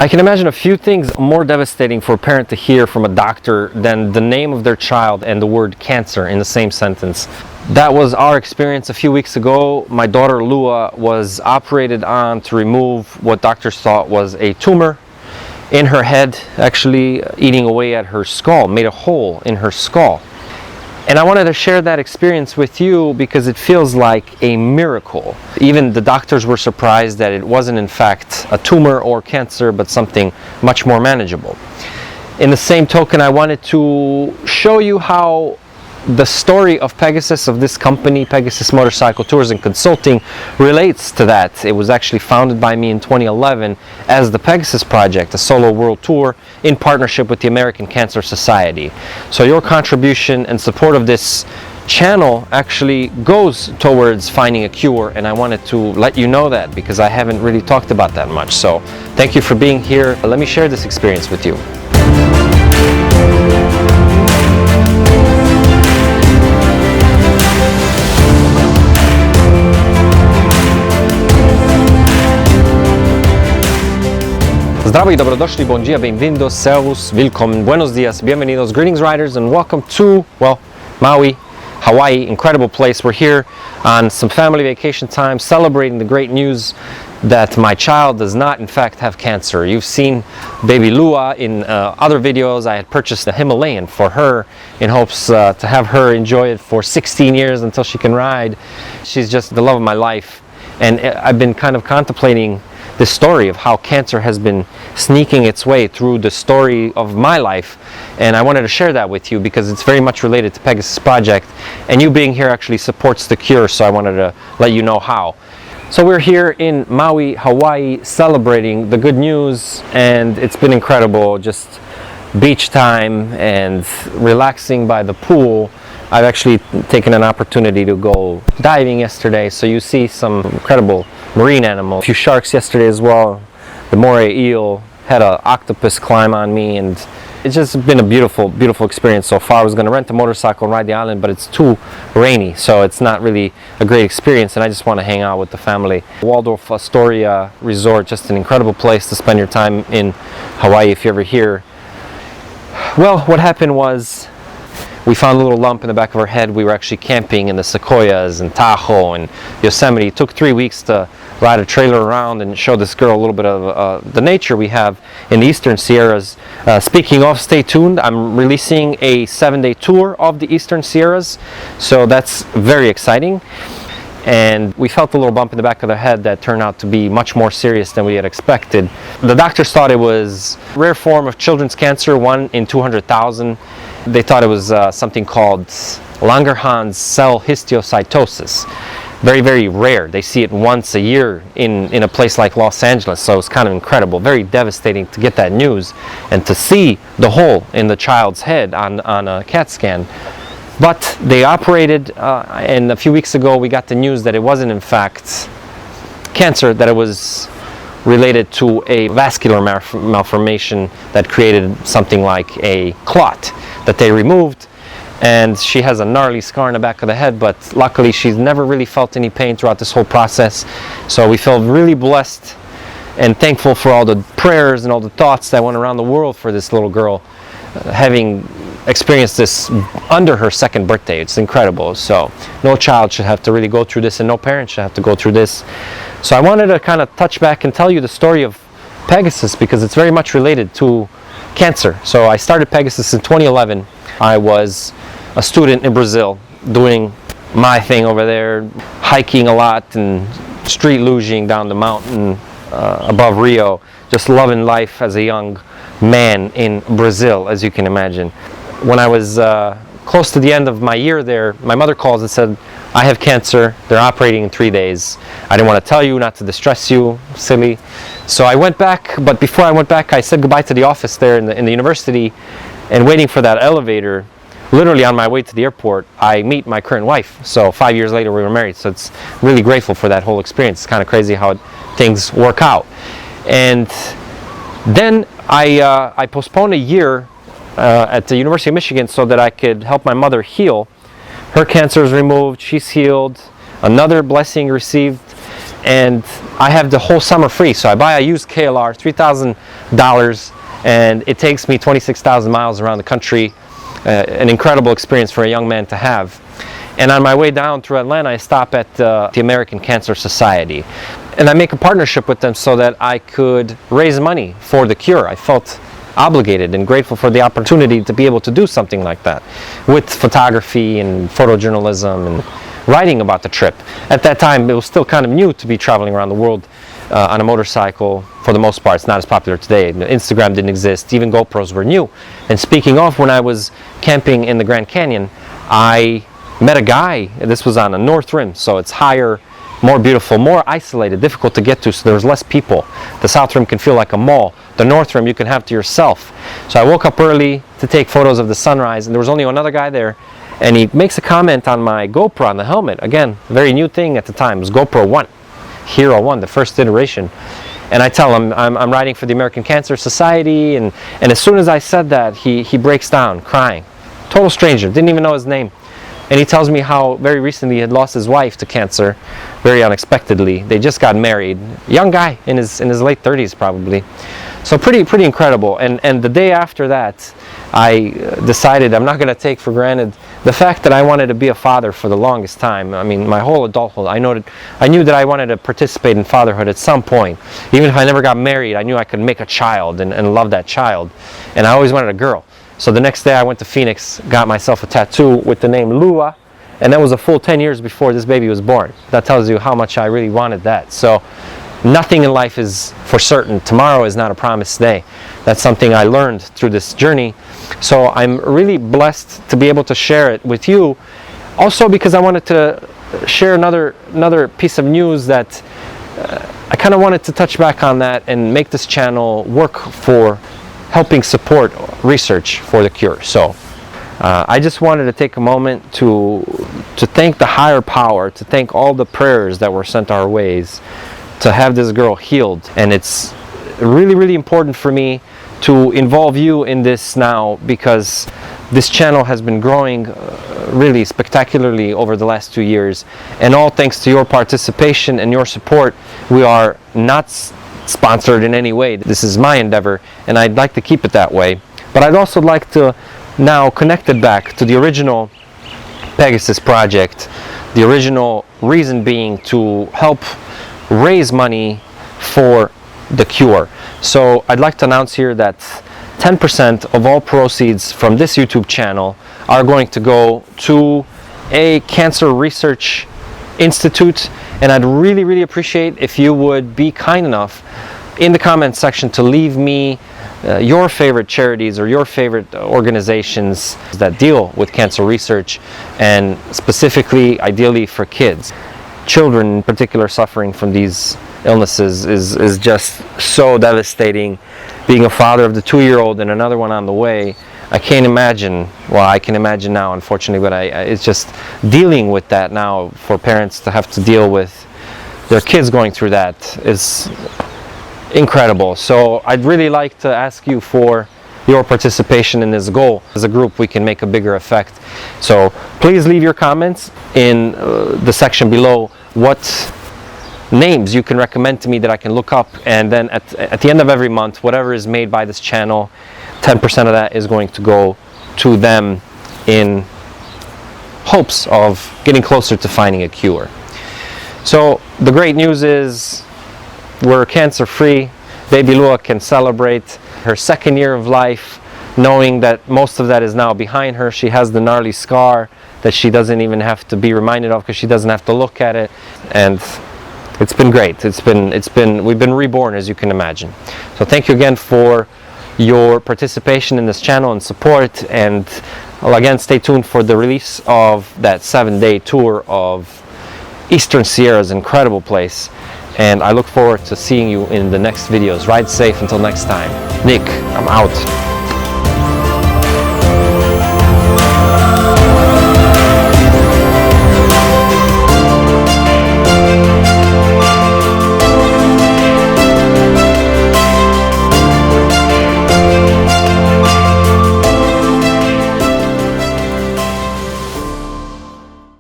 I can imagine a few things more devastating for a parent to hear from a doctor than the name of their child and the word cancer in the same sentence. That was our experience a few weeks ago. My daughter Lua was operated on to remove what doctors thought was a tumor in her head, actually eating away at her skull, made a hole in her skull. And I wanted to share that experience with you because it feels like a miracle. Even the doctors were surprised that it wasn't in fact a tumor or cancer, but something much more manageable. In the same token, I wanted to show you how the story of Pegasus, of this company, Pegasus Motorcycle Tours and Consulting, relates to that. It was actually founded by me in 2011 as the Pegasus Project, a solo world tour in partnership with the American Cancer Society. So your contribution and support of this channel actually goes towards finding a cure, and I wanted to let you know that because I haven't really talked about that much. So thank you for being here. Let me share this experience with you. Zdravo I dobrodošli, bon dia, bem-vindos, servus, willkommen, buenos dias, bienvenidos, greetings riders, and welcome to, well, Maui, Hawaii, incredible place. We're here on some family vacation time, celebrating the great news that my child does not in fact have cancer. You've seen baby Lua in other videos. I had purchased a Himalayan for her in hopes to have her enjoy it for 16 years until she can ride. She's just the love of my life, and I've been kind of contemplating this story of how cancer has been sneaking its way through the story of my life, and I wanted to share that with you because it's very much related to Pegasus Project, and you being here actually supports the cure, so I wanted to let you know how. So we're here in Maui, Hawaii, celebrating the good news, and it's been incredible, just beach time and relaxing by the pool. I've actually taken an opportunity to go diving yesterday, so you see some incredible marine animals. A few sharks yesterday as well. The moray eel had an octopus climb on me, and it's just been a beautiful, beautiful experience so far. I was going to rent a motorcycle and ride the island, but it's too rainy, so it's not really a great experience, and I just want to hang out with the family. Waldorf Astoria Resort, just an incredible place to spend your time in Hawaii if you're ever here. Well, what happened was, we found a little lump in the back of our head. We were actually camping in the Sequoias and Tahoe and Yosemite. It took 3 weeks to ride a trailer around and show this girl a little bit of the nature we have in the Eastern Sierras. Speaking of, stay tuned. I'm releasing a 7-day tour of the Eastern Sierras, so that's very exciting. And we felt a little bump in the back of the head that turned out to be much more serious than we had expected. The doctors thought it was a rare form of children's cancer, 1 in 200,000. They thought it was something called Langerhans cell histiocytosis. Very, very rare. They see it once a year in a place like Los Angeles, so it's kind of incredible. Very devastating to get that news and to see the hole in the child's head on a CAT scan. But they operated, and a few weeks ago we got the news that it wasn't in fact cancer, that it was related to a vascular malformation that created something like a clot that they removed, and she has a gnarly scar in the back of the head, but luckily she's never really felt any pain throughout this whole process. So we feel really blessed and thankful for all the prayers and all the thoughts that went around the world for this little girl, having experienced this under her 2nd birthday. It's incredible. So no child should have to really go through this, and no parent should have to go through this. So I wanted to kind of touch back and tell you the story of Pegasus because it's very much related to cancer. So I started Pegasus in 2011. I was a student in Brazil doing my thing over there, hiking a lot and street luging down the mountain above Rio, just loving life as a young man in Brazil, as you can imagine. When I was close to the end of my year there, my mother calls and said, I have cancer, they're operating in 3 days. I didn't want to tell you, not to distress you, silly. So I went back, but before I went back, I said goodbye to the office there in the university, and waiting for that elevator, literally on my way to the airport, I meet my current wife. So 5 years later we were married, so it's really grateful for that whole experience. It's kind of crazy how things work out. And then I postponed a year at the University of Michigan so that I could help my mother heal. Her cancer is removed, she's healed, another blessing received, and I have the whole summer free. So I buy a used KLR, $3,000, and it takes me 26,000 miles around the country. An incredible experience for a young man to have. And on my way down through Atlanta, I stop at the American Cancer Society, and I make a partnership with them so that I could raise money for the cure. I felt obligated and grateful for the opportunity to be able to do something like that with photography and photojournalism and writing about the trip. At that time, it was still kind of new to be traveling around the world on a motorcycle. For the most part, it's not as popular today. Instagram didn't exist. Even GoPros were new. And speaking of, when I was camping in the Grand Canyon, I met a guy. This was on a north rim, so it's higher, more beautiful, more isolated, difficult to get to, so there's less people. The south rim can feel like a mall. The north rim you can have to yourself. So I woke up early to take photos of the sunrise, and there was only another guy there, and he makes a comment on my GoPro on the helmet. Again, very new thing at the time. It was GoPro 1, Hero 1, the first iteration. And I tell him I'm writing for the American Cancer Society, and as soon as I said that, he breaks down crying. Total stranger, didn't even know his name. And he tells me how very recently he had lost his wife to cancer, very unexpectedly. They just got married. Young guy, in his late 30s probably. So pretty incredible. And the day after that, I decided I'm not going to take for granted the fact that I wanted to be a father for the longest time. I mean, my whole adulthood, I knew that I wanted to participate in fatherhood at some point. Even if I never got married, I knew I could make a child and love that child. And I always wanted a girl. So the next day I went to Phoenix, got myself a tattoo with the name Lua, and that was a full 10 years before this baby was born. That tells you how much I really wanted that. So nothing in life is for certain. Tomorrow is not a promised day. That's something I learned through this journey. So I'm really blessed to be able to share it with you. Also because I wanted to share another piece of news that I kind of wanted to touch back on that and make this channel work for helping support research for the cure. So I just wanted to take a moment to thank the higher power, to thank all the prayers that were sent our ways to have this girl healed. And it's really important for me to involve you in this now, because this channel has been growing really spectacularly over the last 2 years, and all thanks to your participation and your support. We are not sponsored in any way. This is my endeavor, and I'd like to keep it that way. But I'd also like to now connect it back to the original Pegasus project, the original reason being to help raise money for the cure. So I'd like to announce here that 10% of all proceeds from this YouTube channel are going to go to a cancer research institute, and I'd really appreciate if you would be kind enough in the comments section to leave me your favorite charities or your favorite organizations that deal with cancer research, and specifically ideally for kids. Children in particular suffering from these illnesses is just so devastating. Being a father of the 2-year-old and another one on the way, I can't imagine, well, I can imagine now unfortunately, but it's just dealing with that now for parents to have to deal with their kids going through that is incredible. So I'd really like to ask you for your participation in this goal. As a group we can make a bigger effect. So please leave your comments in the section below what names you can recommend to me that I can look up, and then at the end of every month, whatever is made by this channel, 10% of that is going to go to them in hopes of getting closer to finding a cure. So the great news is we're cancer free. Baby Lua can celebrate her 2nd year of life knowing that most of that is now behind her. She has the gnarly scar that she doesn't even have to be reminded of because she doesn't have to look at it, and it's been great. We've been reborn, as you can imagine. So thank you again for your participation in this channel and support, and again, stay tuned for the release of that 7-day tour of Eastern Sierra's incredible place, and I look forward to seeing you in the next videos. Ride safe until next time. Nick, I'm out.